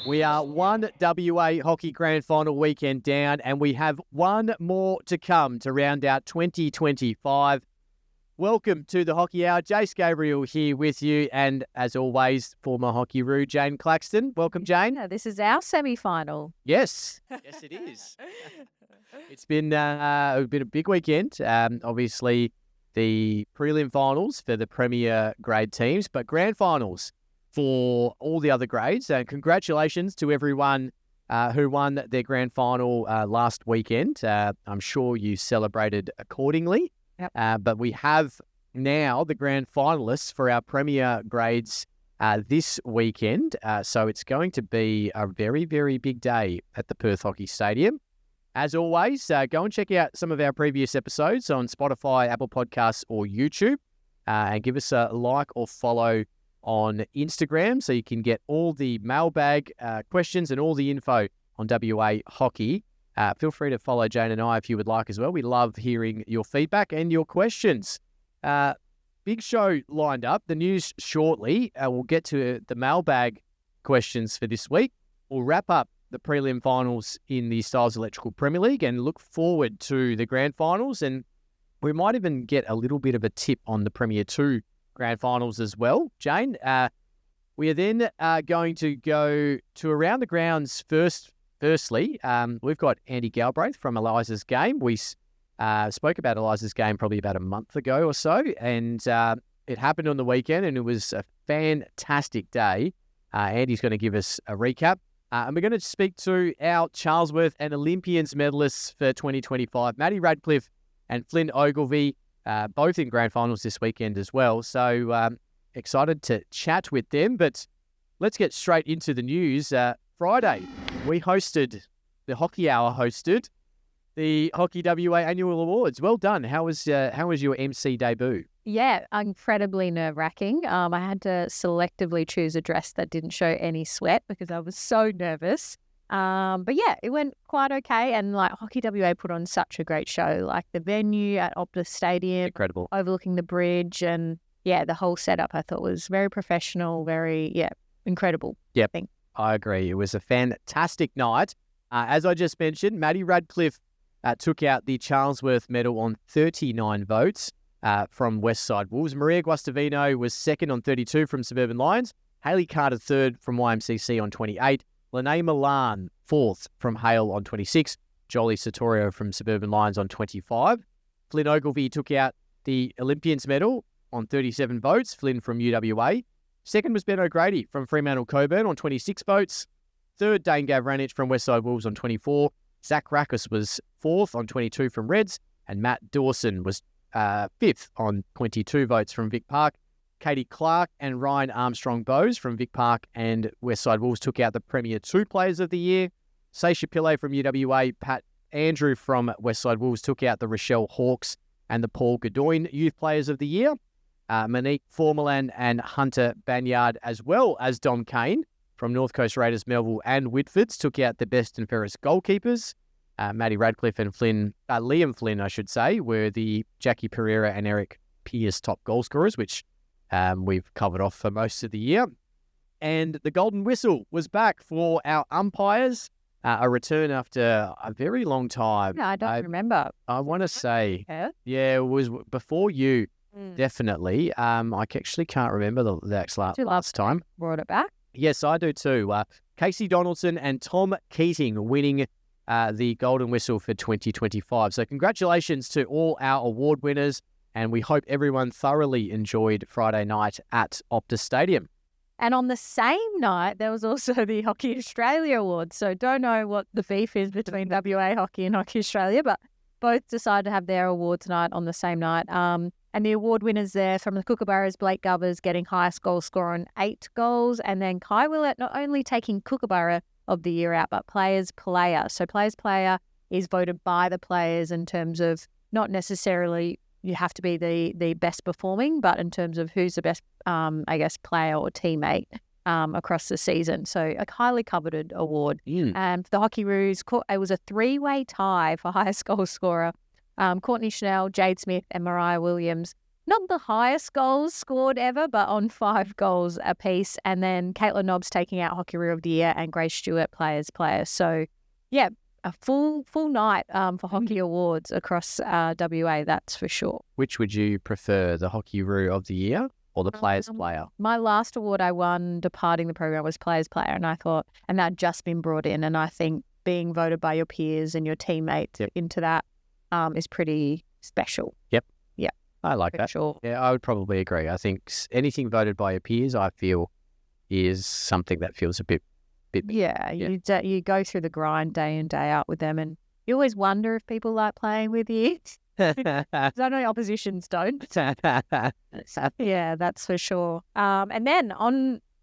We are one WA Hockey Grand Final weekend down, and we have one more to come to round out 2025. Welcome to the Hockey Hour. Jace Gabriel here with you, and as always, former Hockey-roo Jane Claxton. Welcome, Jane. Yeah, this is our semi-final. Yes, yes, it is. It's been a big weekend. Obviously, the prelim finals for the Premier grade teams, but grand finals for all the other grades. And congratulations to everyone who won their grand final last weekend. I'm sure you celebrated accordingly. Yep. But we have now the grand finalists for our Premier grades this weekend. So it's going to be a very, very big day at the Perth Hockey Stadium. As always, go and check out some of our previous episodes on Spotify, Apple Podcasts, or YouTube, and give us a like or follow on Instagram so you can get all the mailbag questions and all the info on WA hockey. Feel free to follow Jane and I if you would like as well. We love hearing your feedback and your questions. Big show lined up. The news shortly. We'll get to the mailbag questions for this week. We'll wrap up the prelim finals in the Stiles Electrical Premier League and look forward to the grand finals. And we might even get a little bit of a tip on the Premier 2 grand finals as well. Jane, we are then going to go to Around the Grounds Firstly, we've got Andy Galbraith from Eliza's game. We spoke about Eliza's game probably about a month ago or so, and it happened on the weekend, and it was a fantastic day. Andy's going to give us a recap. And we're going to speak to our Charlesworth and Olympians medalists for 2025, Madi Ratcliffe and Flynn Ogilvie, both in grand finals this weekend as well. So excited to chat with them, but let's get straight into the news. Friday, we hosted, the Hockey Hour hosted the Hockey WA Annual Awards. Well done. How was your MC debut? Yeah, incredibly nerve-wracking. I had to selectively choose a dress that didn't show any sweat because I was so nervous. But yeah, it went quite okay. And like Hockey WA put on such a great show. Like the venue at Optus Stadium, Incredible, overlooking the bridge, and yeah, the whole setup I thought was very professional, very incredible. Yep. I agree. It was a fantastic night. As I just mentioned, Madi Ratcliffe took out the Charlesworth medal on 39 votes from Westside Wolves. Maria Guastavino was second on 32 from Suburban Lions. Hayley Carter third from YMCC on 28. Lene Milan fourth from Hale on 26. Jolie Satorio from Suburban Lions on 25. Flynn Ogilvie took out the Olympians medal on 37 votes. Flynn from UWA. Second was Ben O'Grady from Fremantle Coburn on 26 votes. Third, Dane Gavranich from Westside Wolves on 24. Zach Rackus was fourth on 22 from Reds. And Matt Dawson was fifth on 22 votes from Vic Park. Katie Clark and Ryan Armstrong-Bowes from Vic Park and Westside Wolves took out the Premier 2 Players of the Year. Seisha Pillay from UWA, Pat Andrew from Westside Wolves took out the Rochelle Hawks and the Paul Godoyne Youth Players of the Year. Monique Formalan and Hunter Banyard, as well as Dom Kane from North Coast Raiders, Melville and Whitfords, took out the best and fairest goalkeepers. Madi Ratcliffe and Liam Flynn, I should say, were the Jackie Pereira and Eric Pearce top goal scorers, which we've covered off for most of the year. And the golden whistle was back for our umpires, a return after a very long time. No, I don't remember. I want to say, yeah, it was before you. Definitely. I actually can't remember the last time. Brought it back? Yes, I do too. Casey Donaldson and Tom Keating winning the Golden Whistle for 2025. So congratulations to all our award winners, and we hope everyone thoroughly enjoyed Friday night at Optus Stadium. And on the same night, there was also the Hockey Australia Awards. So don't know what the beef is between WA Hockey and Hockey Australia, but both decided to have their awards night on the same night. And the award winners there from the Kookaburras, Blake Govers getting highest goal scorer on 8 goals. And then Kai Willett not only taking Kookaburra of the year out, but Players Player. So Players Player is voted by the players in terms of not necessarily you have to be the best performing, but in terms of who's the best, player or teammate across the season. So a highly coveted award. And for the Hockey-Roos, it was a 3-way tie for highest goal scorer. Courtney Schnell, Jade Smith and Mariah Williams not the highest goals scored ever, but on 5 goals apiece. And then Caitlin Nobbs taking out Hockey Roo of the Year and Grace Stewart Players Player. So, yeah, a full night for hockey awards across WA, that's for sure. Which would you prefer, the Hockey Roo of the Year or the Players Player? My last award I won departing the program was Players Player, and I thought, and that had just been brought in, and I think being voted by your peers and your teammates into that is pretty special. Yep. I like that. Sure. Yeah, I would probably agree. I think anything voted by your peers, I feel, is something that feels a bit. Yeah, you go through the grind day in, day out with them, and you always wonder if people like playing with you. I know oppositions don't. Yeah, that's for sure. And then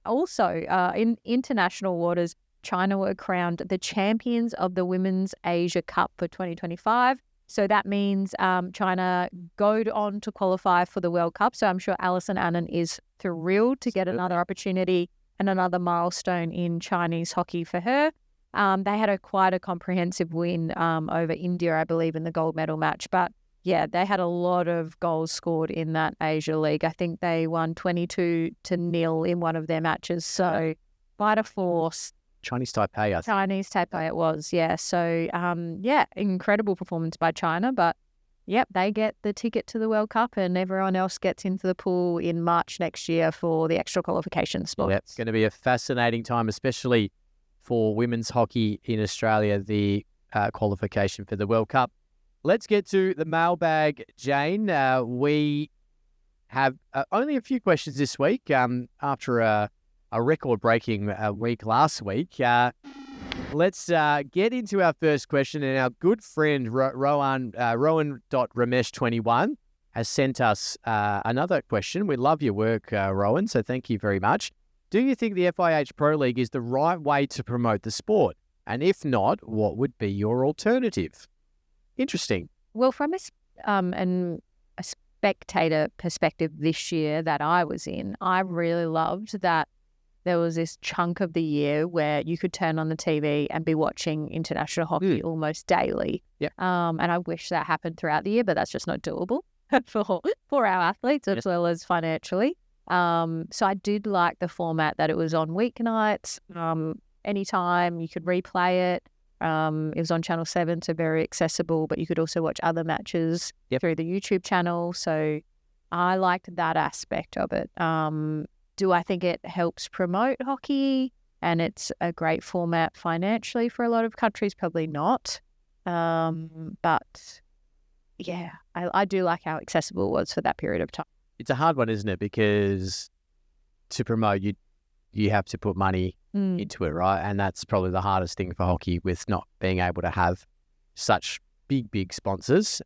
in international waters, China were crowned the champions of the Women's Asia Cup for 2025. So that means China go on to qualify for the World Cup. So I'm sure Alison Annan is thrilled to get another opportunity and another milestone in Chinese hockey for her. They had quite a comprehensive win over India, I believe, in the gold medal match. But yeah, they had a lot of goals scored in that Asia League. I think they won 22-0 in one of their matches. So quite a force. Chinese Taipei, it was, yeah. So, incredible performance by China. But, yep, they get the ticket to the World Cup and everyone else gets into the pool in March next year for the extra qualification spots. Yep, it's going to be a fascinating time, especially for women's hockey in Australia, the qualification for the World Cup. Let's get to the mailbag, Jane. We have only a few questions this week after a record-breaking week last week. Let's get into our first question. And our good friend, Rowan.Ramesh21, has sent us another question. We love your work, Rowan, so thank you very much. Do you think the FIH Pro League is the right way to promote the sport? And if not, what would be your alternative? Interesting. Well, from a spectator perspective this year that I was in, I really loved that there was this chunk of the year where you could turn on the TV and be watching international hockey almost daily. Yep. And I wish that happened throughout the year, but that's just not doable for our athletes as well as financially. So I did like the format that it was on weeknights. Anytime you could replay it. It was on Channel 7, so very accessible, but you could also watch other matches through the YouTube channel. So I liked that aspect of it. Do I think it helps promote hockey and it's a great format financially for a lot of countries? Probably not. But yeah, I do like how accessible it was for that period of time. It's a hard one, isn't it? Because to promote, you have to put money into it, right? And that's probably the hardest thing for hockey, with not being able to have such big sponsors.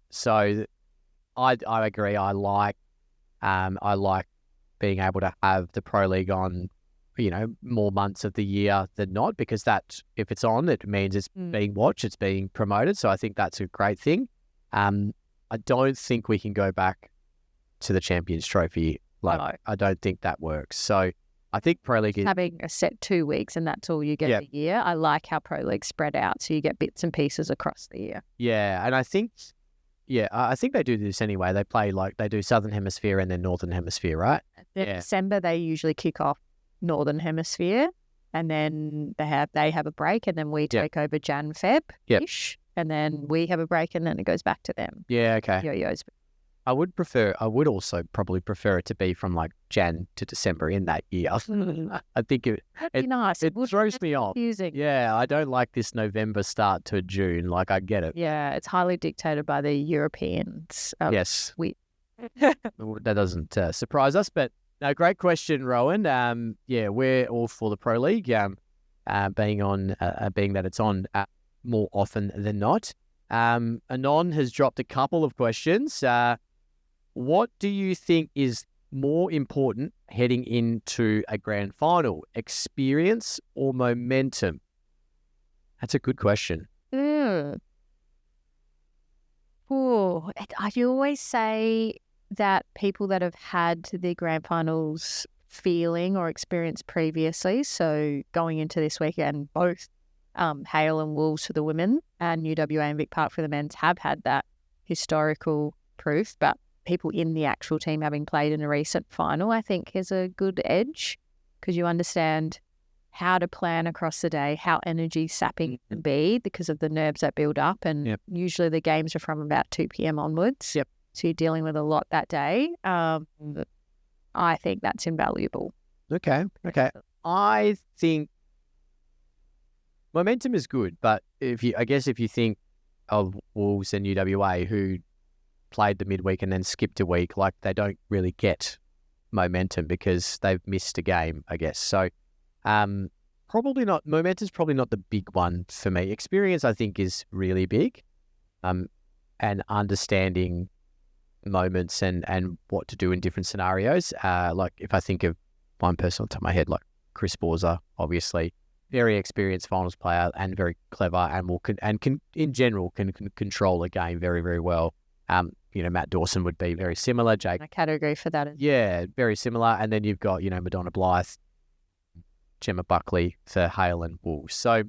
So I agree. I like being able to have the Pro League on, more months of the year than not, because that, if it's on, it means it's being watched, it's being promoted. So I think that's a great thing. I don't think we can go back to the Champions Trophy. I don't think that works. So I think Pro League is having a set 2 weeks and that's all you get a year. I like how Pro League spread out, so you get bits and pieces across the year. Yeah, and I think they do this anyway. They play they do Southern Hemisphere and then Northern Hemisphere, right? In December, they usually kick off Northern Hemisphere, and then they have a break, and then we take over Jan Feb-ish, and then we have a break, and then it goes back to them. Yeah, okay. Yo-yos. I would also probably prefer it to be from Jan to December in that year. I think that'd be nice. It throws me off. Confusing. Yeah, I don't like this November start to June. I get it. Yeah, it's highly dictated by the Europeans. Yes. That doesn't surprise us, but no, great question, Rowan. We're all for the Pro League being that it's on more often than not. Anon has dropped a couple of questions. What do you think is more important heading into a grand final, experience or momentum? That's a good question. I always say that people that have had the grand finals feeling or experience previously, so going into this weekend, both Hale and Wolves for the women and UWA and Vic Park for the men's have had that historical proof, but people in the actual team having played in a recent final, I think is a good edge because you understand how to plan across the day, how energy sapping can be because of the nerves that build up. And usually the games are from about 2 p.m. onwards. Yep. So you're dealing with a lot that day. I think that's invaluable. Okay. I think momentum is good, but if you think of Wolves and UWA who played the midweek and then skipped a week, like they don't really get momentum because they've missed a game, I guess. So probably not. Momentum's probably not the big one for me. Experience, I think, is really big. And understanding moments and what to do in different scenarios. Like if I think of one person on top of my head, like Chris Borza, obviously very experienced finals player and very clever, and can in general control a game very, very well. Matt Dawson would be very similar. Jake, a category for that. Yeah, very similar. And then you've got Madonna Blythe, Gemma Buckley for Hale and Wolves. So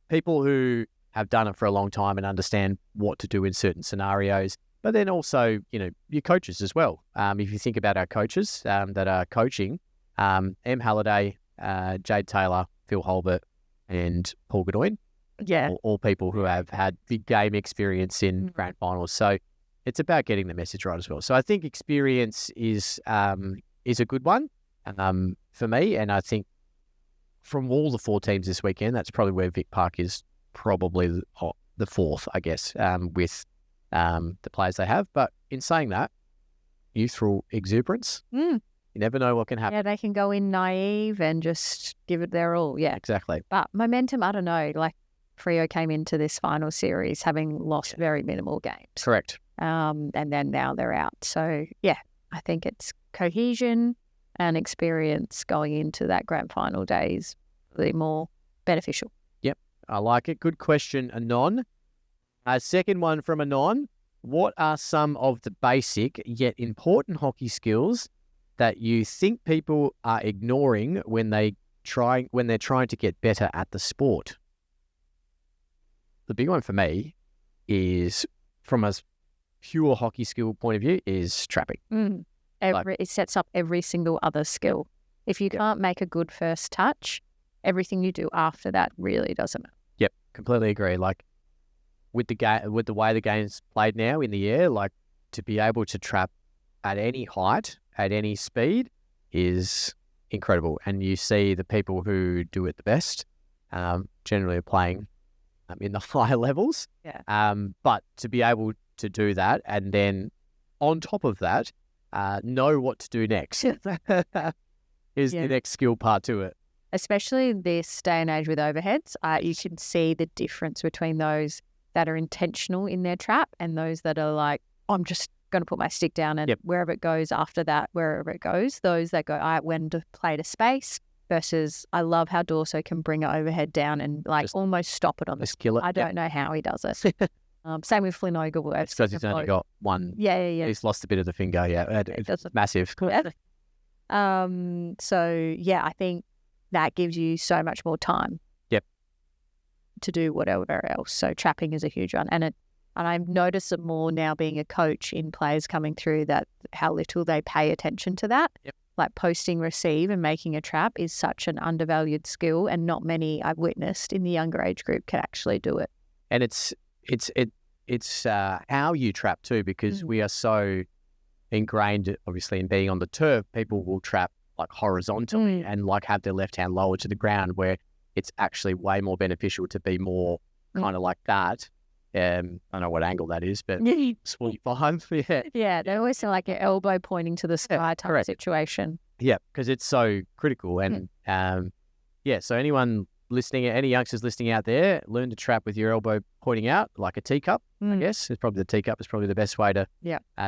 people who have done it for a long time and understand what to do in certain scenarios. But then also, your coaches as well. If you think about our coaches that are coaching, Em Halliday, Jade Taylor, Phil Holbert, and Paul Godoyne. Yeah. All people who have had big game experience in grand finals. So it's about getting the message right as well. So I think experience is a good one for me. And I think from all the 4 teams this weekend, that's probably where Vic Park is probably the fourth, I guess, with the players they have. But in saying that, youthful exuberance, you never know what can happen. Yeah, they can go in naive and just give it their all. Yeah, exactly. But momentum, I don't know. Like Freo came into this final series having lost very minimal games. Correct. And then now they're out. So yeah, I think it's cohesion and experience going into that grand final day is really more beneficial. Yep, I like it. Good question, Anon. Second one from Anon. What are some of the basic yet important hockey skills that you think people are ignoring when they're trying to get better at the sport? The big one for me is, from a pure hockey skill point of view, is trapping. It sets up every single other skill. If you can't make a good first touch, everything you do after that really doesn't matter. Yep, completely agree. Like with the way the game's played now in the air, like to be able to trap at any height, at any speed is incredible. And you see the people who do it the best generally are playing in the higher levels. Yeah. But to be able to do that and then on top of that, know what to do next is the next skill part to it. Especially this day and age with overheads, you can see the difference between those that are intentional in their trap and those that are like, I'm just going to put my stick down and wherever it goes after that, wherever it goes, those that go, when to play to space versus I love how Dorso can bring an overhead down and like just almost stop it on the skill. I don't know how he does it. Same with Flynn Ogilvie. It's because he's only got one. Yeah. He's lost a bit of the finger. Yeah, it's massive. So yeah, I think that gives you so much more time. Yep. To do whatever else. So trapping is a huge one, and I've noticed it more now being a coach in players coming through that how little they pay attention to that. Yep. Like posting, receive, and making a trap is such an undervalued skill, and not many I've witnessed in the younger age group can actually do it. And it's how you trap too, because we are so ingrained, obviously, in being on the turf. People will trap like horizontally and like have their left hand lower to the ground, where it's actually way more beneficial to be more kind of like that. I don't know what angle that is, but 45. Yeah, they always say like your elbow pointing to the sky type situation. Yeah, because it's so critical. And so anyone listening, any youngsters listening out there, learn to trap with your elbow pointing out like a teacup, I guess. It's probably the teacup is probably the best way to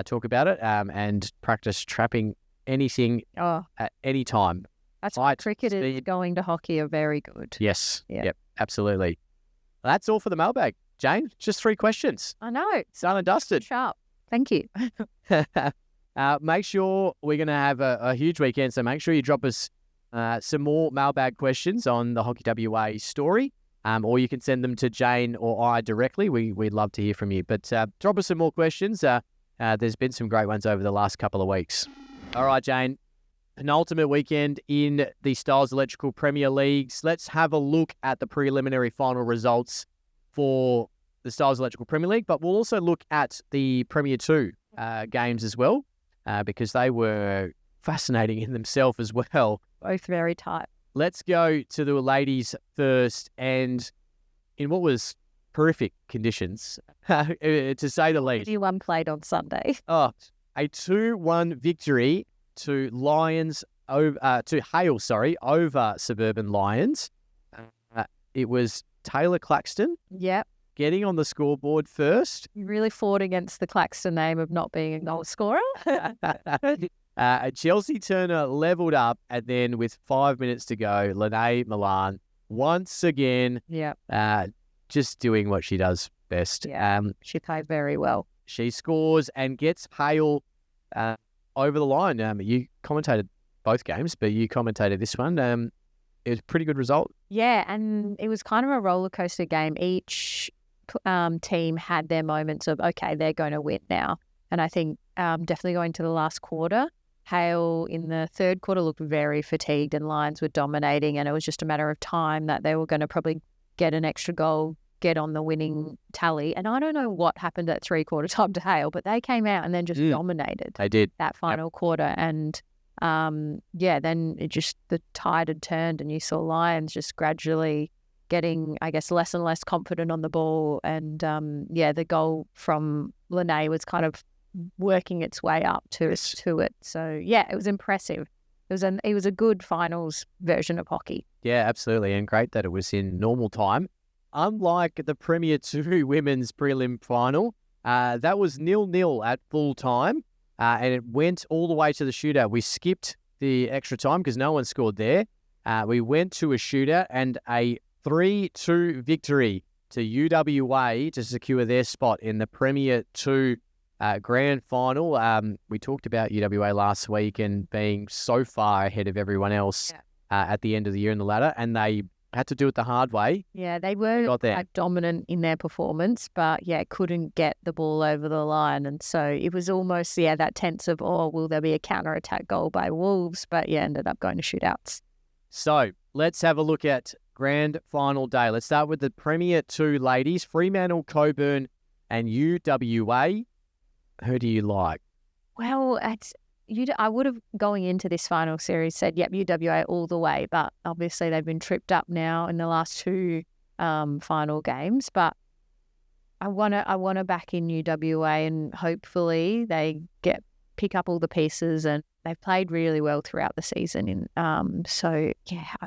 talk about it. And practice trapping anything at any time. That's why cricket is going to hockey are very good. Yes. Yep, absolutely. Well, that's all for the mailbag. Jane, just 3 questions. I know. It's done and dusted. Sharp. Thank you. Make sure we're going to have a huge weekend, so make sure you drop us some more mailbag questions on the Hockey WA story, or you can send them to Jane or I directly. We'd love to hear from you. But drop us some more questions, There's been some great ones over the last couple of weeks. All right, Jane. Penultimate weekend in the Stiles Electrical Premier Leagues. Let's have a look at the preliminary final results for the Stiles Electrical Premier League, but we'll also look at the Premier 2 games as well, because they were fascinating in themselves as well. Both very tight. Let's go to the ladies first, and in what was horrific conditions, to say the least. One played on Sunday. Oh, a 2-1 victory to Hale over Suburban Lions. It was Taylor Claxton. Yep. Getting on the scoreboard first. You really fought against the Claxton name of not being a goal scorer. Chelsea Turner levelled up, and then with 5 minutes to go, Lene Milan once again, just doing what she does best. Yeah, she played very well. She scores and gets Hale over the line. You commentated both games, but you commentated this one. It was a pretty good result. Yeah, and it was kind of a roller coaster game. Each team had their moments of, okay, they're going to win now. And I think definitely going to the last quarter, Hale in the third quarter looked very fatigued and Lions were dominating, and it was just a matter of time that they were going to probably get an extra goal, get on the winning tally. And I don't know what happened at three-quarter time to Hale, but they came out and then just dominated. They did. That final quarter. And then the tide had turned and you saw Lions just gradually getting, I guess, less and less confident on the ball. And the goal from Lene was kind of working its way up to it. So it was impressive. It was a good finals version of hockey. Yeah, absolutely, and great that it was in normal time. Unlike the Premier 2 women's prelim final, that was 0-0 at full time, and it went all the way to the shootout. We skipped the extra time because no one scored there. We went to a shootout and a 3-2 victory to UWA to secure their spot in the Premier 2 grand final. We talked about UWA last week and being so far ahead of everyone else at the end of the year in the ladder, and they had to do it the hard way. Yeah, they were quite dominant in their performance, but couldn't get the ball over the line. And so it was almost, that tense of, will there be a counter-attack goal by Wolves? But ended up going to shootouts. So let's have a look at grand final day. Let's start with the Premier 2 ladies, Fremantle, Cockburn and UWA. Who do you like? Well, I would have, going into this final series, said, UWA all the way. But obviously they've been tripped up now in the last two final games. But I want to back in UWA, and hopefully they pick up all the pieces, and they've played really well throughout the season. I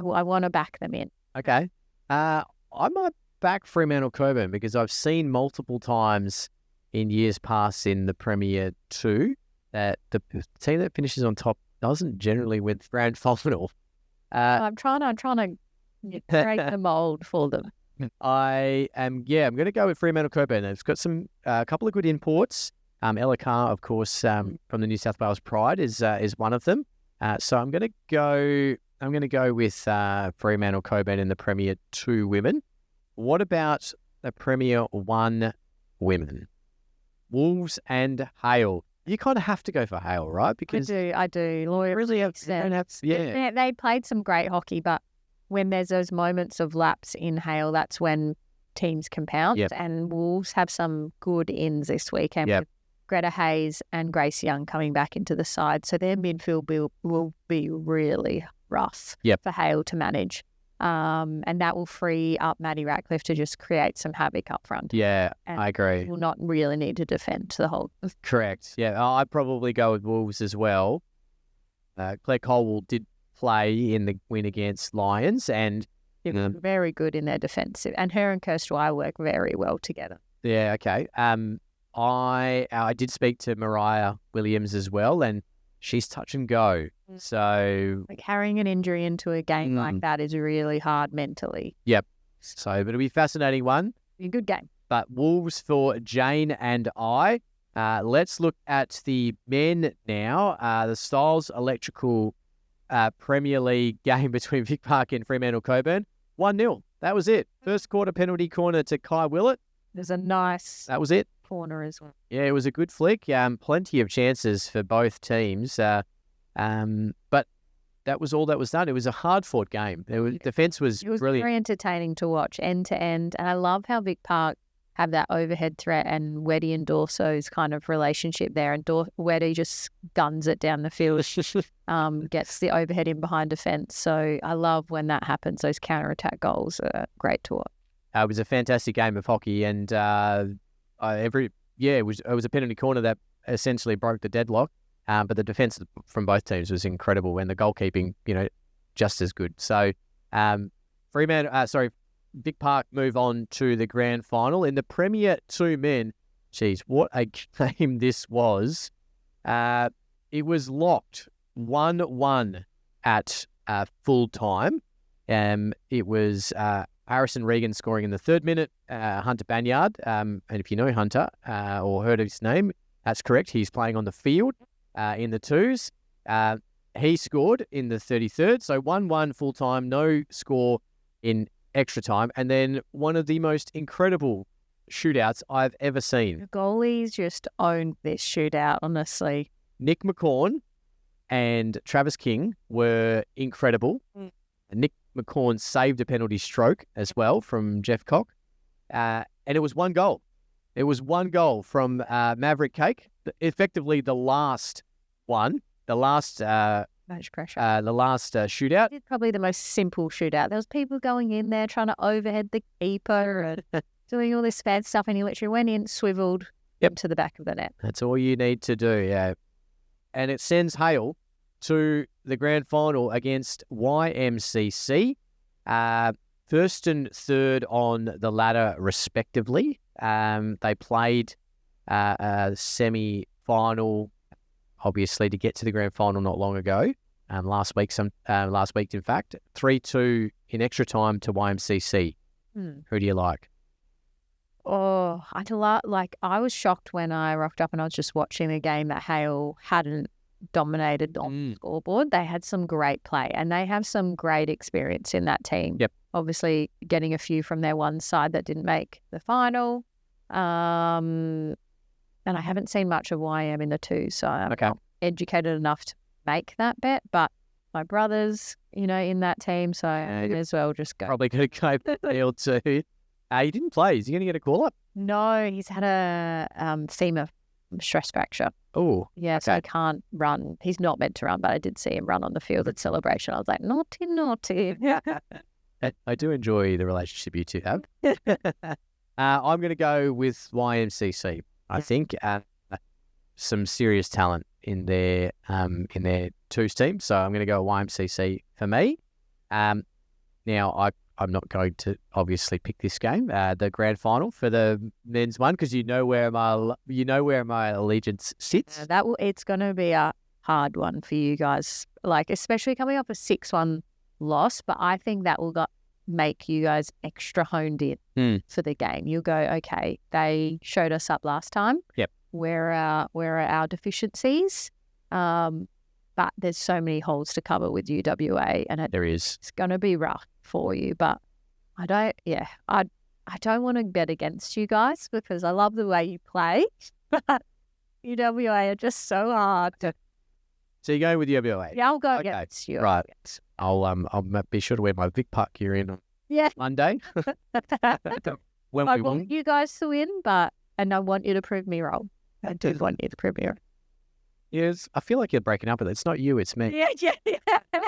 want to back them in. Okay. I might back Fremantle Cockburn because I've seen multiple times in years past in the Premier 2 that the team that finishes on top doesn't generally win the grand final. I'm trying to break the mold for them. I'm going to go with Fremantle Cockburn. They've got a couple of good imports. Ella Carr, of course, from the New South Wales Pride is one of them. So I'm going to go with Fremantle Cockburn in the Premier 2 women. What about the Premier 1 women? Wolves and Hale. You kind of have to go for Hale, right? Because I do. Lawyer really they played some great hockey, but when there's those moments of lapse in Hale, that's when teams can pounce. Yep. And Wolves have some good ins this weekend with Greta Hayes and Grace Young coming back into the side. So their midfield will be really rough for Hale to manage. And that will free up Madi Ratcliffe to just create some havoc up front. Yeah, and I agree. Will not really need to defend the whole. Correct. Yeah, I'd probably go with Wolves as well. Claire Colwell did play in the win against Lions, and very good in their defensive. And her and Kirstwire work very well together. Yeah. Okay. I did speak to Mariah Williams as well, and she's touch and go. So carrying an injury into a game like that is really hard mentally. Yep. So but it'll be a fascinating one. Be a good game. But Wolves for Jane and I. Let's look at the men now. The Stiles Electrical Premier League game between Vic Park and Fremantle Cockburn. 1-0. That was it. First quarter penalty corner to Kai Willett. There's a nice that was it. corner as well. Yeah, it was a good flick. Plenty of chances for both teams. But that was all that was done. It was a hard-fought game. Defence was It was brilliant. very entertaining to watch end to end. And I love how Vic Park have that overhead threat and Weddy and Dorso's kind of relationship there. And Weddy just guns it down the field, gets the overhead in behind defence. So I love when that happens. Those counter-attack goals are great to watch. It was a fantastic game of hockey, and it was a penalty corner that essentially broke the deadlock. But the defence from both teams was incredible, and the goalkeeping, just as good. So, Vic Park move on to the grand final in the Premier 2 men. Geez, what a game this was! It was locked 1-1 at full time. It was Harrison Regan scoring in the 3rd minute. Hunter Banyard, and if you know Hunter or heard of his name, that's correct. He's playing on the field in the 2s. He scored in the 33rd. So 1-1 full time, no score in extra time. And then one of the most incredible shootouts I've ever seen. The goalies just owned this shootout, honestly. Nick McCorn and Travis King were incredible. Nick McCorn saved a penalty stroke as well from Jeff Cock. And it was one goal. It was one goal from Maverick Cake, effectively the last one, the last Match pressure. Shootout. It's probably the most simple shootout. There was people going in there trying to overhead the keeper and doing all this bad stuff, and he literally went in, swiveled into the back of the net. That's all you need to do, yeah. And it sends Hale to the grand final against YMCC. 1st and 3rd on the ladder, respectively. They played a semi-final, obviously, to get to the grand final not long ago. Last week, in fact, 3-2 in extra time to YMCC. Who do you like? Oh, I was shocked when I rocked up and I was just watching the game that Hale hadn't dominated on the scoreboard. They had some great play and they have some great experience in that team. Yep. Obviously, getting a few from their one side that didn't make the final. And I haven't seen much of YM in the 2, so I'm not educated enough to make that bet. But my brother's, in that team, so I may as well just go. Probably going to go field too. He didn't play. Is he going to get a call-up? No, he's had a femur stress fracture. Oh, yeah, so he can't run. He's not meant to run, but I did see him run on the field at celebration. I was like, naughty. I do enjoy the relationship you two have. I'm going to go with YMCC. I think some serious talent in their 2s team, so I'm going to go YMCC for me. Now I'm not going to obviously pick this game, the grand final for the men's one, because you know where my allegiance sits. It's going to be a hard one for you guys, like especially coming off a 6-1 loss. But I think that will make you guys extra honed in for the game. You'll go, okay, they showed us up last time. Yep. Where are our deficiencies? But there's so many holes to cover with UWA, and there is. It's going to be rough for you. But I don't want to bet against you guys because I love the way you play. But UWA are just so hard. So you're going with UWA? Yeah, I'll go against you. Right. I'll be sure to wear my Vic Park gear in on Monday. I want you guys to win, and I want you to prove me wrong. I do want you to prove me wrong. Yes, I feel like you're breaking up with it. It's not you, it's me. Yeah.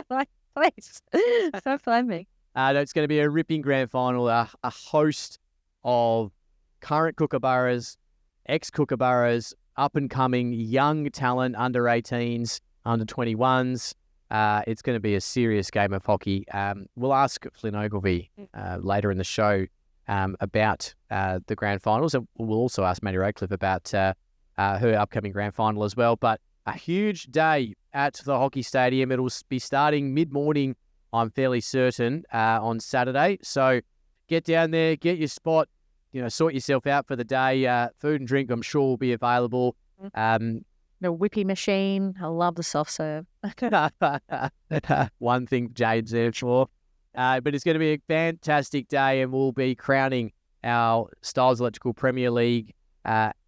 Like, please. So funny. No, it's going to be a ripping grand final. A host of current Kookaburras, ex-Kookaburras, up-and-coming young talent, under 18s, under 21s. It's going to be a serious game of hockey. We'll ask Flynn Ogilvie later in the show about the grand finals. And we'll also ask Madi Ratcliffe about her upcoming grand final as well. But a huge day at the hockey stadium. It'll be starting mid-morning, I'm fairly certain, on Saturday. So get down there, get your spot, sort yourself out for the day. Food and drink, I'm sure, will be available. The whippy machine. I love the soft serve. One thing Jade's there for. But it's going to be a fantastic day, and we'll be crowning our Stiles Electrical Premier League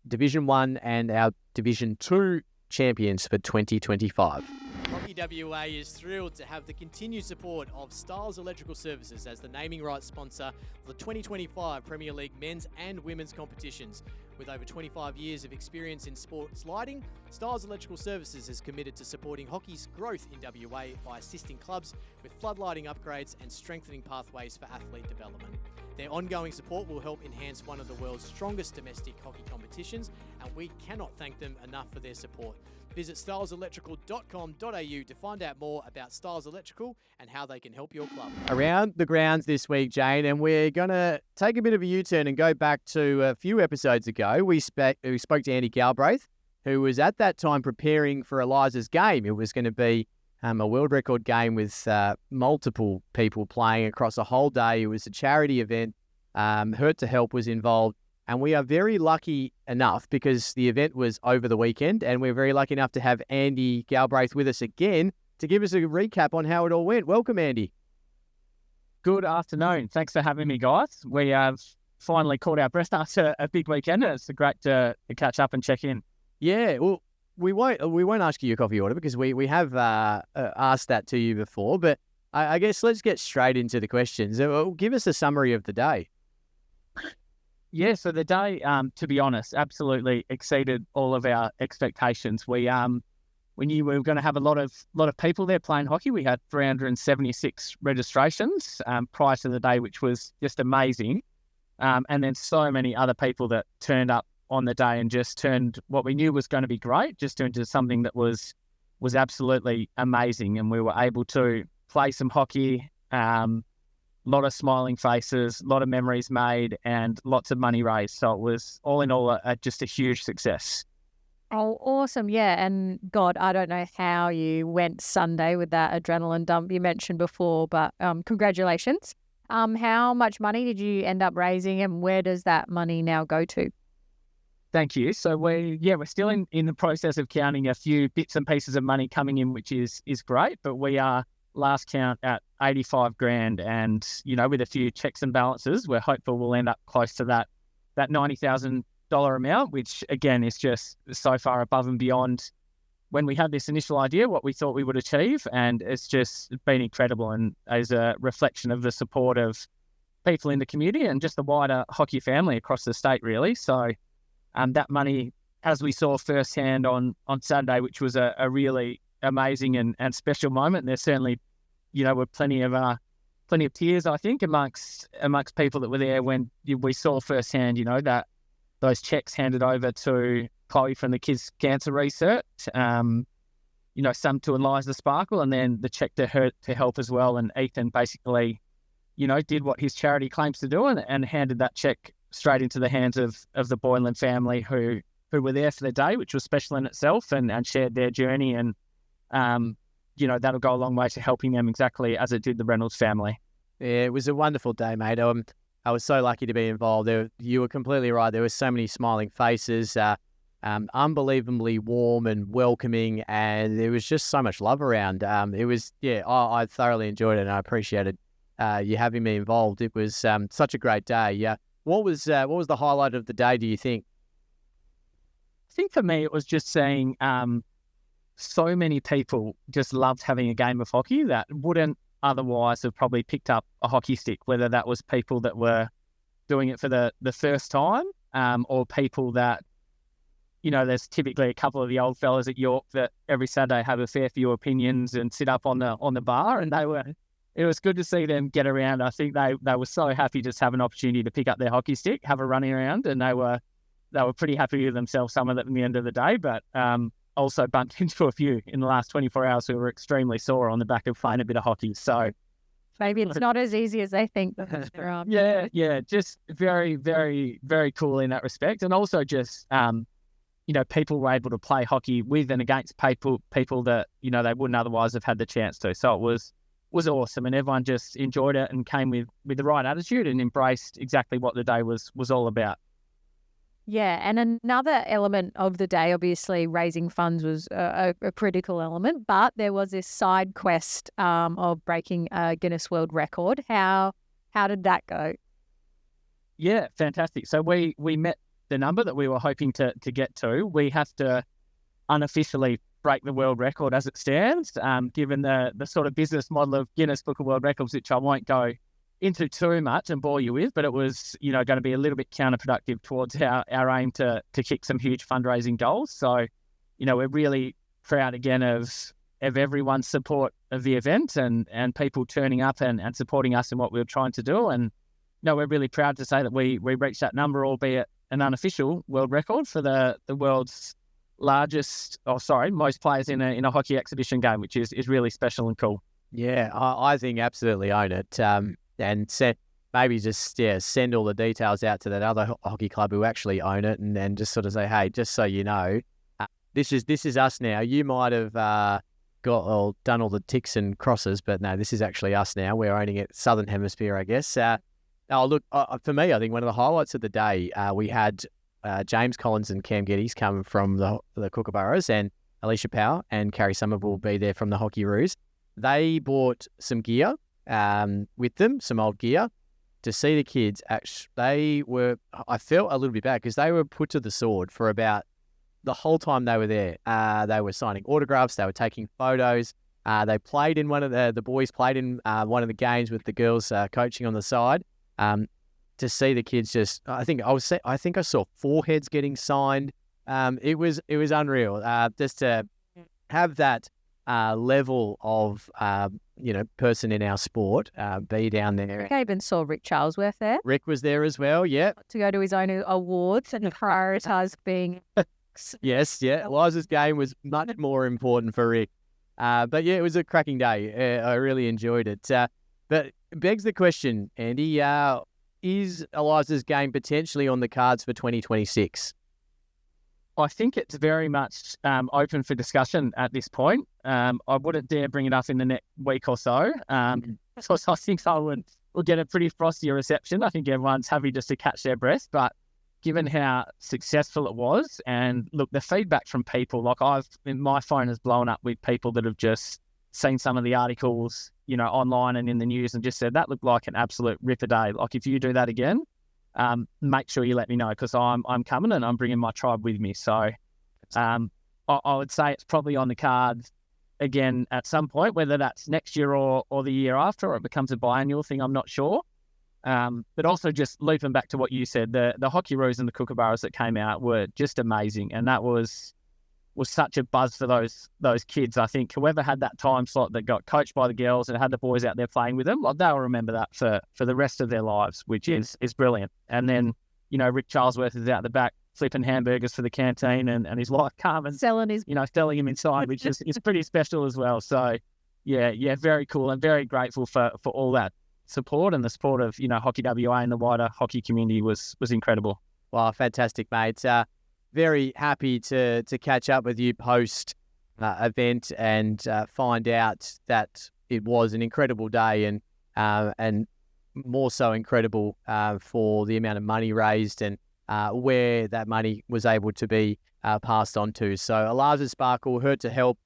Division 1 and our Division 2 champions for 2025. Hockey WA is thrilled to have the continued support of Stiles Electrical Services as the naming rights sponsor of the 2025 Premier League men's and women's competitions. With over 25 years of experience in sports lighting, Stiles Electrical Services is committed to supporting hockey's growth in WA by assisting clubs with floodlighting upgrades and strengthening pathways for athlete development. Their ongoing support will help enhance one of the world's strongest domestic hockey competitions, and we cannot thank them enough for their support. Visit stileselectrical.com.au to find out more about Stiles Electrical and how they can help your club. Around the grounds this week, Jane, and we're going to take a bit of a U-turn and go back to a few episodes ago. We spoke to Andy Galbraith, who was at that time preparing for Eliza's game. It was going to be a world record game with multiple people playing across a whole day. It was a charity event. Hurt to Help was involved. And we are very lucky enough, because the event was over the weekend, and we're very lucky enough to have Andy Galbraith with us again to give us a recap on how it all went. Welcome, Andy. Good afternoon. Thanks for having me, guys. We have finally caught our breath after a big weekend, and it's great to catch up and check in. Yeah, well, we won't ask you your coffee order, because we have asked that to you before, but I guess let's get straight into the questions. Give us a summary of the day. Yeah, so the day, to be honest, absolutely exceeded all of our expectations. We knew we were going to have a lot of people there playing hockey. We had 376 registrations prior to the day, which was just amazing. And then so many other people that turned up on the day and just turned what we knew was going to be great just into something that was absolutely amazing. And we were able to play some hockey. Lot of smiling faces, a lot of memories made, and lots of money raised. So it was, all in all, just a huge success. Oh, awesome. Yeah. And God, I don't know how you went Sunday with that adrenaline dump you mentioned before, but congratulations. How much money did you end up raising, and where does that money now go to? Thank you. So we're still in the process of counting a few bits and pieces of money coming in, which is great, but we are last count at 85 grand, and with a few checks and balances, we're hopeful we'll end up close to that $90,000 amount, which again is just so far above and beyond when we had this initial idea what we thought we would achieve, and it's just been incredible, and as a reflection of the support of people in the community and just the wider hockey family across the state, really. So that money, as we saw firsthand on Saturday, which was a really amazing and special moment. There's certainly were plenty of tears, I think, amongst people that were there when we saw firsthand, that those checks handed over to Chloe from the Kids Cancer Research, some to Eliza Sparkle, and then the check to her to help as well. And Ethan basically, did what his charity claims to do and handed that check straight into the hands of the Boylan family who were there for the day, which was special in itself, and shared their journey. And that'll go a long way to helping them exactly as it did the Reynolds family. Yeah, it was a wonderful day, mate. I was so lucky to be involved. You were completely right. There were so many smiling faces, unbelievably warm and welcoming, and there was just so much love around. I thoroughly enjoyed it, and I appreciated you having me involved. It was such a great day. Yeah. What was the highlight of the day, do you think? I think for me, it was just seeing so many people just loved having a game of hockey that wouldn't otherwise have probably picked up a hockey stick, whether that was people that were doing it for the first time or people that, there's typically a couple of the old fellas at York that every Saturday have a fair few opinions and sit up on the bar, and it was good to see them get around. I think they were so happy just to have an opportunity to pick up their hockey stick, have a running around, and they were pretty happy with themselves, some of them, at the end of the day, but also bumped into a few in the last 24 hours who were extremely sore on the back of playing a bit of hockey. So maybe it's not as easy as they think. Yeah, just very, very, very cool in that respect. And also just, people were able to play hockey with and against people that, they wouldn't otherwise have had the chance to. So it was awesome, and everyone just enjoyed it and came with the right attitude and embraced exactly what the day was all about. Yeah, and another element of the day, obviously, raising funds was a critical element, but there was this side quest of breaking a Guinness World Record. How did that go? Yeah, fantastic. So we met the number that we were hoping to get to. We have to unofficially break the world record as it stands, given the sort of business model of Guinness Book of World Records, which I won't go into too much and bore you with, but it was, going to be a little bit counterproductive towards our aim to kick some huge fundraising goals. So, we're really proud again of everyone's support of the event and people turning up and supporting us in what we were trying to do. And, we're really proud to say that we reached that number, albeit an unofficial world record for the world's most players in a hockey exhibition game, which is really special and cool. Yeah, I think absolutely own it. And maybe just send all the details out to that other hockey club who actually own it, and then just sort of say, hey, just so you know, this is us now. You might have done all the ticks and crosses, but no, this is actually us now. We're owning it, Southern Hemisphere, I guess. For me, I think one of the highlights of the day, we had James Collins and Cam Geddes come from the Kookaburras, and Alicia Power and Carrie Somerville will be there from the Hockey Roos. They bought some gear with them, some old gear, to see the kids. I felt a little bit bad because they were put to the sword for about the whole time they were there. They were signing autographs, they were taking photos. They played in the boys played in one of the games with the girls coaching on the side. To see the kids I think I saw foreheads getting signed. It was unreal. Just to have that level of person in our sport be down there. I even saw Rick Charlesworth there. Rick was there as well. Yeah, to go to his own awards and prioritise being. Yes, yeah. Eliza's game was much more important for Rick. But yeah, it was a cracking day. I really enjoyed it. But it begs the question, Andy, is Eliza's game potentially on the cards for 2026? I think it's very much open for discussion at this point. I wouldn't dare bring it up in the next week or so. So I think we'll get a pretty frosty reception. I think everyone's happy just to catch their breath. But given how successful it was, and look, the feedback from people, my phone has blown up with people that have just seen some of the articles, online and in the news, and just said that looked like an absolute ripper day. Like, if you do that again, make sure you let me know, because I'm coming and I'm bringing my tribe with me. So I would say it's probably on the cards again at some point, whether that's next year or the year after, or it becomes a biannual thing, I'm not sure. But also just looping back to what you said, the Hockey Roos and the Kookaburras that came out were just amazing, and that was such a buzz for those kids. I think whoever had that time slot that got coached by the girls and had the boys out there playing with them, they'll remember that for the rest of their lives, which is brilliant. And then, Rick Charlesworth is out the back flipping hamburgers for the canteen, and his wife Carmen selling him inside, which is pretty special as well. So yeah, very cool, and very grateful for all that support, and the support of Hockey WA and the wider hockey community was incredible. Wow, fantastic, mate. Very happy to catch up with you post event and find out that it was an incredible day, and more so incredible for the amount of money raised and where that money was able to be passed on to. So Eliza Sparkle, Hurt to Help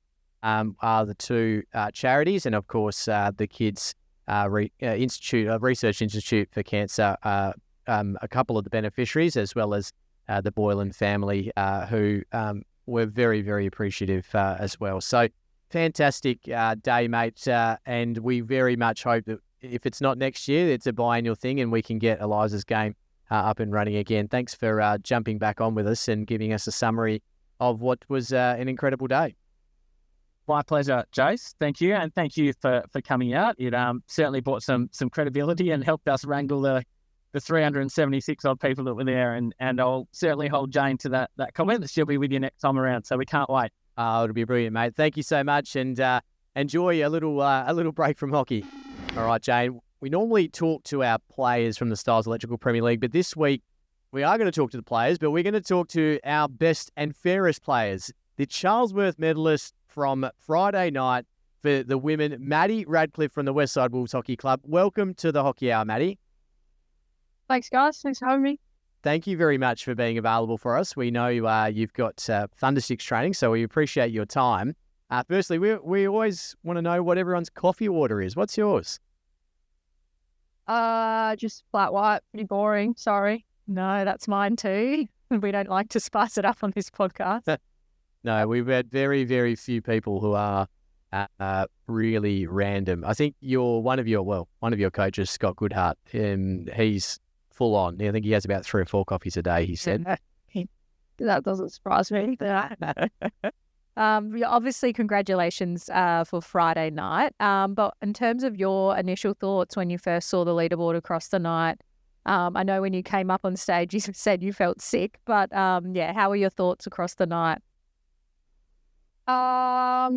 are the two charities, and of course the Kids Research Institute for Cancer, a couple of the beneficiaries, as well as the Boylan family, who were very, very appreciative as well. So fantastic day, mate. And we very much hope that if it's not next year, it's a biannual thing and we can get Eliza's game up and running again. Thanks for jumping back on with us and giving us a summary of what was an incredible day. My pleasure, Jace. Thank you. And thank you for coming out. It certainly brought some credibility and helped us wrangle the 376 odd people that were there, and I'll certainly hold Jane to that comment that she'll be with you next time around. So we can't wait. It'll be brilliant, mate. Thank you so much, and enjoy a little break from hockey. All right, Jane. We normally talk to our players from the Stiles Electrical Premier League, but this week we are going to talk to the players, but we're going to talk to our best and fairest players, the Charlesworth medalist from Friday night for the women, Madi Ratcliffe from the Westside Wolves Hockey Club. Welcome to the Hockey Hour, Madi. Thanks, guys. Thanks for having me. Thank you very much for being available for us. We know you've got Thundersticks training, so we appreciate your time. Firstly, we always want to know what everyone's coffee order is. What's yours? Just flat white. Pretty boring. Sorry. No, that's mine too. We don't like to spice it up on this podcast. No, we've had very, very few people who are really random. I think one of your coaches, Scott Goodhart, he's full on. I think he has about 3 or 4 coffees a day, he said. That doesn't surprise me. Obviously, congratulations for Friday night. But in terms of your initial thoughts when you first saw the leaderboard across the night, I know when you came up on stage, you said you felt sick, but how were your thoughts across the night? I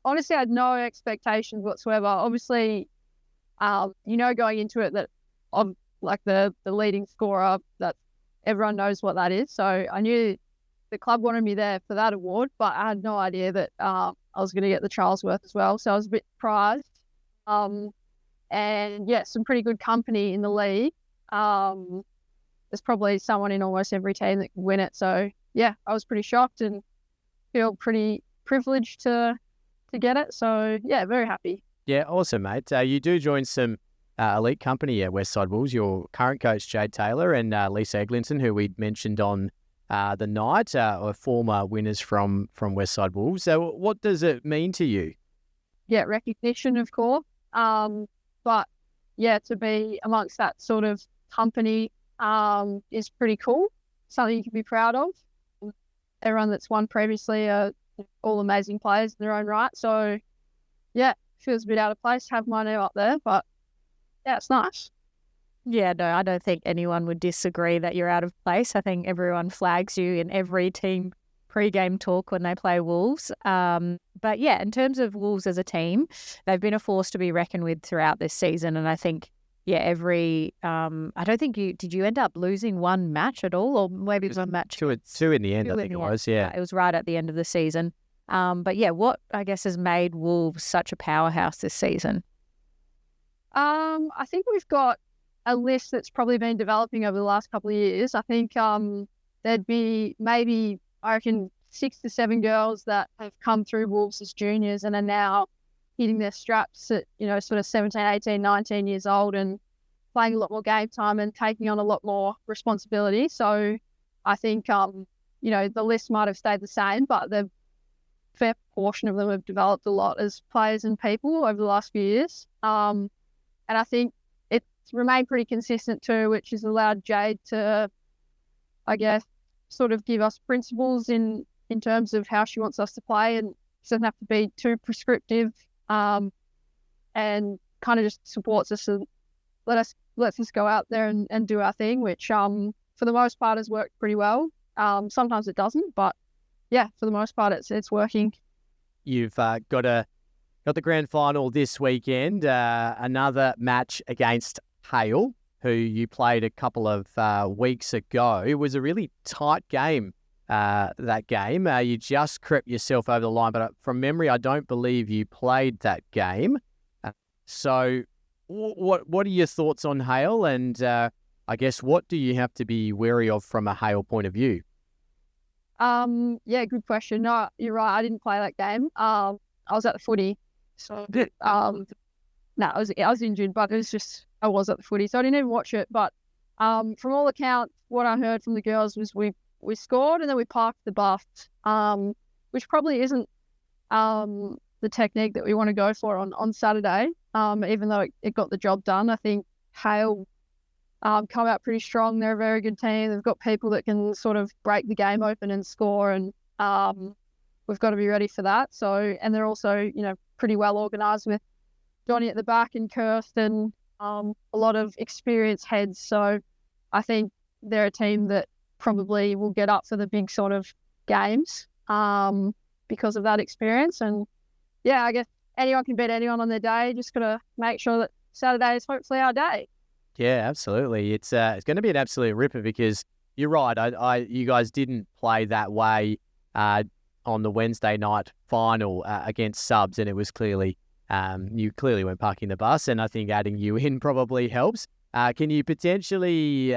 honestly had no expectations whatsoever. Obviously, going into it that I'm like the leading scorer, that everyone knows what that is. So I knew the club wanted me there for that award, but I had no idea that I was going to get the Charlesworth as well. So I was a bit surprised. And yeah, some pretty good company in the league. There's probably someone in almost every team that can win it. So yeah, I was pretty shocked and feel pretty privileged to get it. So yeah, very happy. Yeah, awesome, mate. You do join some elite company at Westside Wolves. Your current coach, Jade Taylor, and Lisa Eglinton, who we mentioned on the night, are former winners from Westside Wolves. So what does it mean to you? Yeah, recognition, of course. But yeah, to be amongst that sort of company is pretty cool. Something you can be proud of. Everyone that's won previously are all amazing players in their own right. So yeah, feels a bit out of place to have my name up there, but yeah, it's nice. Yeah, no, I don't think anyone would disagree that you're out of place. I think everyone flags you in every team pre-game talk when they play Wolves. But yeah, in terms of Wolves as a team, they've been a force to be reckoned with throughout this season. And I think, yeah, I don't think did you end up losing one match at all? Or maybe it was one match? Two in the end, I think it was, yeah. It was right at the end of the season. But yeah, what I guess has made Wolves such a powerhouse this season? I think we've got a list that's probably been developing over the last couple of years. I think there'd be maybe, I reckon, 6 to 7 girls that have come through Wolves as juniors and are now hitting their straps at, sort of 17, 18, 19 years old and playing a lot more game time and taking on a lot more responsibility. So I think, the list might have stayed the same, but the fair portion of them have developed a lot as players and people over the last few years. And I think it's remained pretty consistent too, which has allowed Jade to, I guess, sort of give us principles in terms of how she wants us to play, and she doesn't have to be too prescriptive, and kind of just supports us and lets us go out there and do our thing, which for the most part has worked pretty well. Sometimes it doesn't, but yeah, for the most part it's working. You've got the grand final this weekend, another match against Hale, who you played a couple of weeks ago. It was a really tight game, that game. You just crept yourself over the line, but from memory, I don't believe you played that game. So what are your thoughts on Hale? And I guess what do you have to be wary of from a Hale point of view? Yeah, good question. No, you're right. I didn't play that game. I was at the footy. So, no, I was injured, but it was just, I was at the footy, so I didn't even watch it. But from all accounts, what I heard from the girls was we scored and then we parked the buff, which probably isn't the technique that we want to go for on Saturday. Even though it got the job done, I think Hale come out pretty strong. They're a very good team. They've got people that can sort of break the game open and score, and we've got to be ready for that. So, and they're also, pretty well organised with Donnie at the back and Kirsten, a lot of experienced heads. So I think they're a team that probably will get up for the big sort of games because of that experience. And yeah, I guess anyone can beat anyone on their day. Just got to make sure that Saturday is hopefully our day. Yeah, absolutely. It's going to be an absolute ripper because you're right. You guys didn't play that way on the Wednesday night final against Subs, and it was clearly you clearly weren't parking the bus, and I think adding you in probably helps. Can you potentially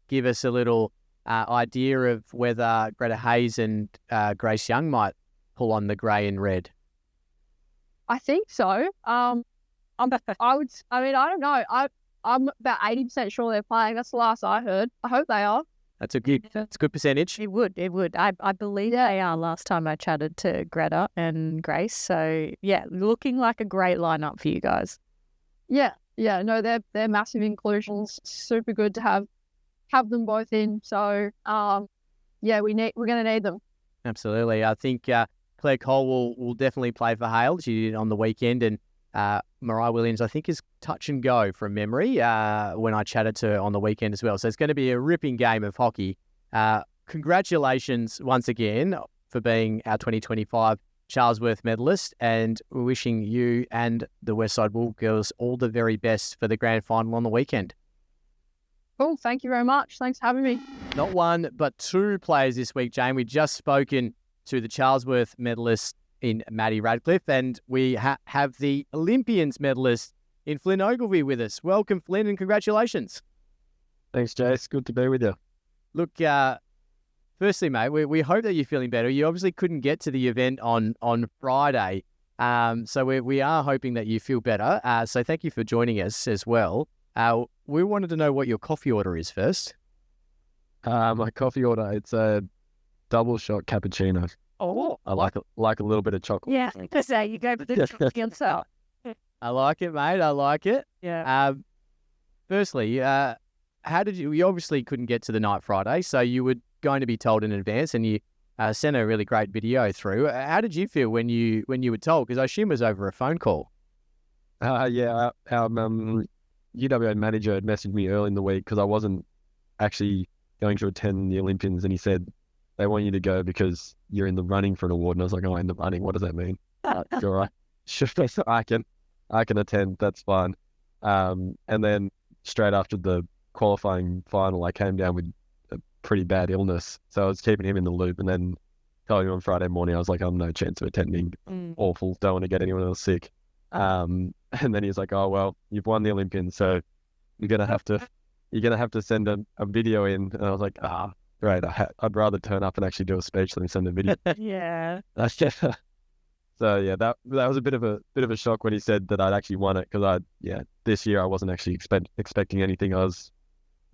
give us a little idea of whether Greta Hayes and Grace Young might pull on the grey and red? I think so. I don't know. I'm about 80% sure they're playing. That's the last I heard. I hope they are. That's a good percentage. It would. I believe they are last time I chatted to Greta and Grace. So, yeah, looking like a great lineup for you guys. Yeah. No, they're massive inclusions. Super good to have them both in. So, we're going to need them. Absolutely. I think Claire Cole will definitely play for Hale. She did on the weekend, and Mariah Williams, I think, is touch and go from memory when I chatted to her on the weekend as well. So it's going to be a ripping game of hockey. Congratulations once again for being our 2025 Charlesworth medalist, and we're wishing you and the Westside Wolf girls all the very best for the grand final on the weekend. Cool. Thank you very much. Thanks for having me. Not one, but two players this week, Jane. We've just spoken to the Charlesworth medalist in Madi Ratcliffe, and we have the Olympians medalist in Flynn Ogilvie with us. Welcome, Flynn, and congratulations. Thanks, Jace. Good to be with you. Look, firstly, mate, we hope that you're feeling better. You obviously couldn't get to the event on Friday, so we are hoping that you feel better. So thank you for joining us as well. We wanted to know what your coffee order is first. My coffee order, it's a double shot cappuccino. Oh, I like a little bit of chocolate. yeah. So you go for the chocolate yourself. I like it, mate. I like it. Yeah. Firstly, how did you obviously couldn't get to the night Friday, so you were going to be told in advance, and you sent a really great video through. How did you feel when you were told? Because I assume it was over a phone call. Our UWA manager had messaged me early in the week because I wasn't actually going to attend the Olympians, and he said, they want you to go because you're in the running for an award. And I was like, oh, in the running, what does that mean? You're right. Sure, I can attend. That's fine. And then straight after the qualifying final, I came down with a pretty bad illness. So I was keeping him in the loop, and then telling him on Friday morning, I was like, I'm no chance of attending. Awful. Don't want to get anyone else sick. And then he's like, oh, well, you've won the Olympians, so you're going to have to send a video in. And I was like, great. I'd rather turn up and actually do a speech than send a video. Yeah. So yeah, that was a bit of a shock when he said that I'd actually won it, because this year I wasn't actually expecting anything. I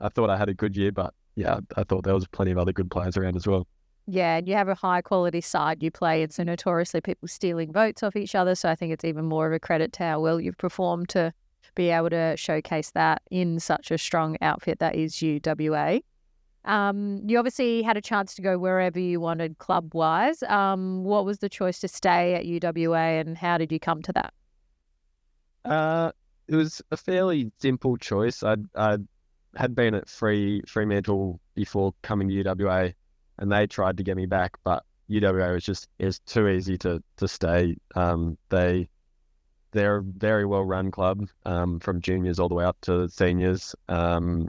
thought I had a good year, but yeah, I thought there was plenty of other good players around as well. Yeah, and you have a high quality side you play. It's notoriously people stealing votes off each other, so I think it's even more of a credit to how well you've performed to be able to showcase that in such a strong outfit that is UWA. You obviously had a chance to go wherever you wanted club-wise. What was the choice to stay at UWA, and how did you come to that? It was a fairly simple choice. I had been at Fremantle before coming to UWA, and they tried to get me back, but UWA was too easy to stay. They're a very well-run club, from juniors all the way up to seniors. They're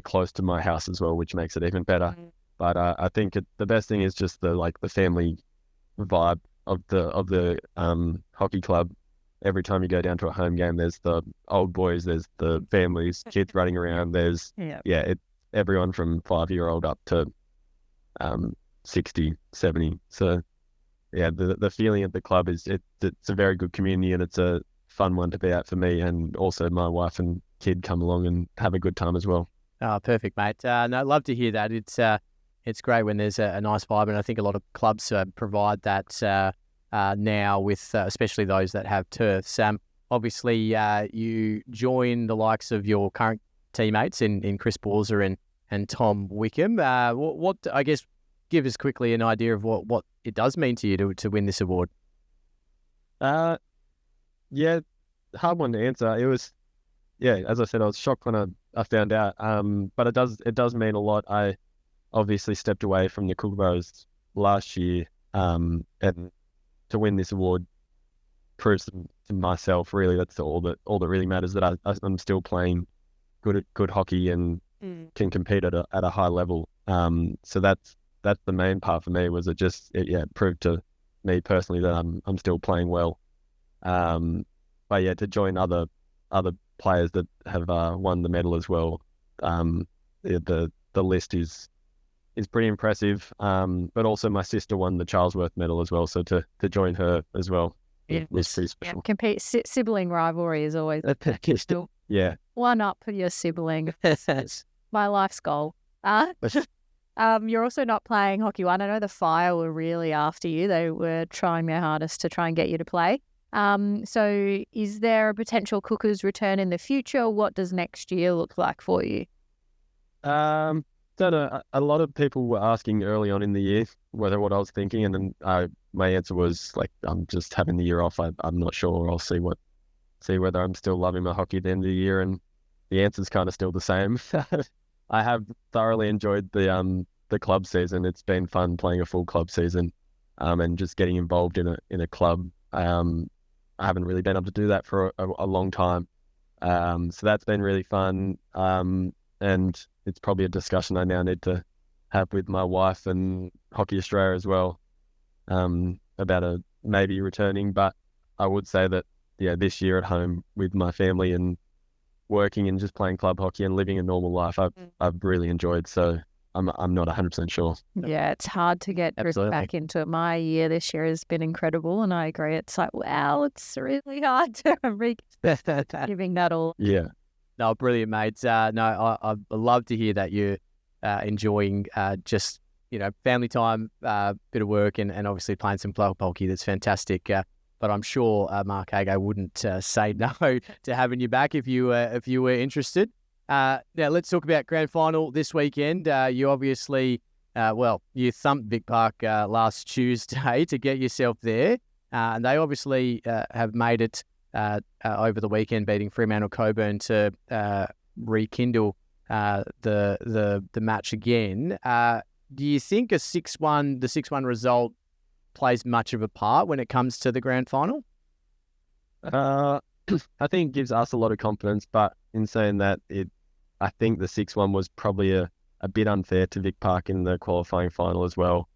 close to my house as well, which makes it even better. But I think the best thing is just the family vibe of the hockey club. Every time you go down to a home game, there's the old boys, there's the families, kids running around. There's everyone from 5-year-old up to 60, 70. So yeah, the feeling at the club is it's a very good community, and it's a fun one to be at for me, and also my wife and kid come along and have a good time as well. Oh, perfect, mate. No, love to hear that. It's great when there's a nice vibe, and I think a lot of clubs provide that now with especially those that have turfs. Obviously, you join the likes of your current teammates in Chris Borzer and Tom Wickham. What I guess, give us quickly an idea of what it does mean to you to win this award. Yeah, hard one to answer. It was, as I said, I was shocked when I found out. But it does mean a lot. I obviously stepped away from the Kookaburras last year, and to win this award proves to myself, really, that's all that really matters, that I'm still playing good hockey and can compete at a high level. So that's the main part for me, was it proved to me personally that I'm still playing well. But yeah, to join other players that have won the medal as well, the list is pretty impressive. But also my sister won the Charlesworth medal as well, so to join her as well is pretty special. Yeah, sibling rivalry is always Yeah. one up for your sibling. My life's goal. You're also not playing Hockey One. I know the Fire were really after you. They were trying their hardest to try and get you to play. So is there a potential Cookers return in the future? What does next year look like for you? Don't know. A lot of people were asking early on in the year what I was thinking, and then my answer was like, I'm just having the year off. I'm not sure. I'll see whether I'm still loving my hockey at the end of the year, and the answer's kind of still the same. I have thoroughly enjoyed the club season. It's been fun playing a full club season, and just getting involved in a club. I haven't really been able to do that for a long time, so that's been really fun. And it's probably a discussion I now need to have with my wife and Hockey Australia as well, about maybe returning. But I would say that this year at home with my family and working and just playing club hockey and living a normal life, I've really enjoyed. So I'm not 100% sure. Yeah, it's hard to get back into it. My year this year has been incredible, and I agree. It's like, wow, it's really hard to giving that all. Yeah. No, brilliant, mate. No, I love to hear that you're enjoying just family time, bit of work, and obviously playing some club hockey. That's fantastic. But I'm sure Mark Hago wouldn't say no to having you back if you were interested. Now let's talk about grand final this weekend. You obviously, you thumped Vic Park last Tuesday to get yourself there, and they obviously have made it over the weekend, beating Fremantle Coburn to rekindle the match again. Do you think the 6-1 result plays much of a part when it comes to the grand final? I think it gives us a lot of confidence, but in saying that, I think the 6-1 was probably a bit unfair to Vic Park in the qualifying final as well.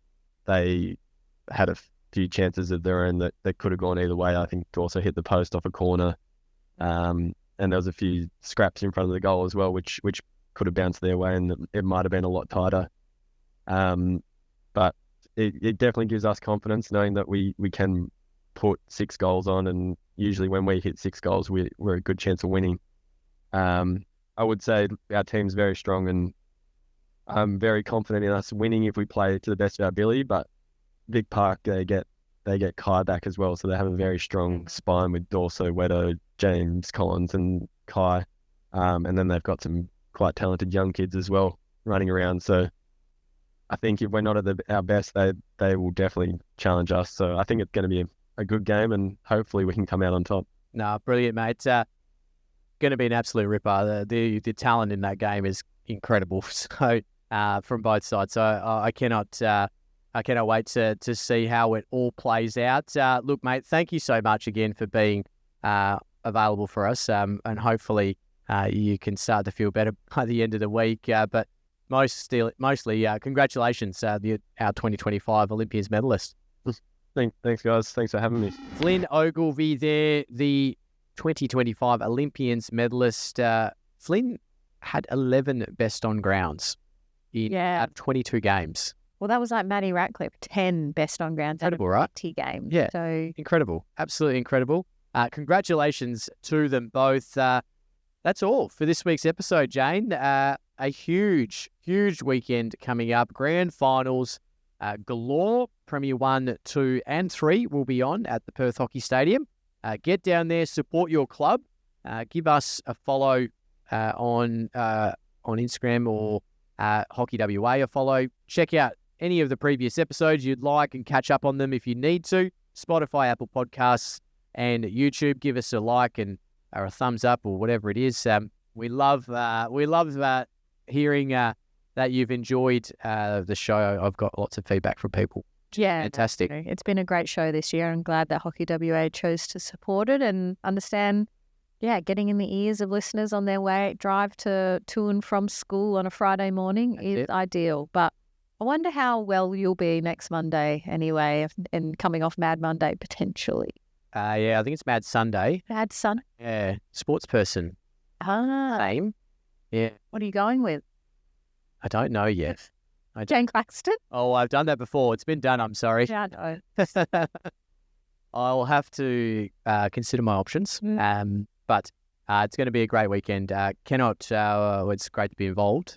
They had a few chances of their own that could have gone either way. I think also hit the post off a corner, and there was a few scraps in front of the goal as well, which could have bounced their way, and it might have been a lot tighter. But it definitely gives us confidence knowing that we can put 6 goals on, and usually when we hit 6 goals, we're a good chance of winning. I would say our team's very strong, and I'm very confident in us winning if we play to the best of our ability. But Vic Park, they get Kai back as well, so they have a very strong spine with Dorso, Wedo, James Collins, and Kai, and then they've got some quite talented young kids as well running around. So I think if we're not at our best, they will definitely challenge us. So I think it's going to be a good game, and hopefully we can come out on top. No, brilliant, mate. Going to be an absolute ripper. The talent in that game is incredible. So from both sides, so I cannot wait to see how it all plays out. Look, mate, thank you so much again for being available for us, and hopefully you can start to feel better by the end of the week. But mostly, congratulations, our 2025 Olympians medalist. Thanks, guys. Thanks for having me. Flynn Ogilvie there, the 2025 Olympians medalist. Flynn had 11 best on grounds in 22 games. Well, that was like Madi Ratcliffe, 10 best on grounds out of 80 games. Yeah, so incredible. Absolutely incredible. Congratulations to them both. That's all for this week's episode, Jane. A huge weekend coming up. Grand finals galore. Premier 1, 2 and 3 will be on at the Perth Hockey Stadium. Get down there, support your club. Give us a follow on Instagram or Hockey WA a follow. Check out any of the previous episodes you'd like and catch up on them if you need to. Spotify, Apple Podcasts, and YouTube. Give us a like and or a thumbs up or whatever it is. We love hearing that you've enjoyed the show. I've got lots of feedback from people. Yeah, fantastic. It's been a great show this year. I'm glad that Hockey WA chose to support it and understand. Yeah, getting in the ears of listeners on their drive to and from school on a Friday morning is ideal. But I wonder how well you'll be next Monday anyway, and coming off Mad Monday potentially. I think it's Mad Sunday. Mad Sun? Yeah, sports person. Name. Yeah. What are you going with? I don't know yet. Jane Claxton? Oh, I've done that before. It's been done. I'm sorry. Yeah, I know. I'll have to consider my options. But it's going to be a great weekend. It's great to be involved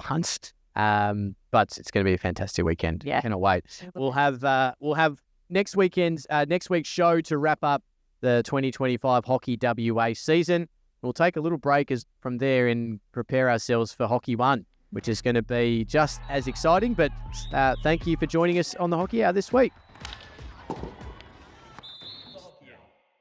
once. But it's going to be a fantastic weekend. Yeah. Cannot wait. We'll have next week's show to wrap up the 2025 Hockey WA season. We'll take a little break from there and prepare ourselves for Hockey 1, which is going to be just as exciting. But thank you for joining us on the Hockey Hour this week.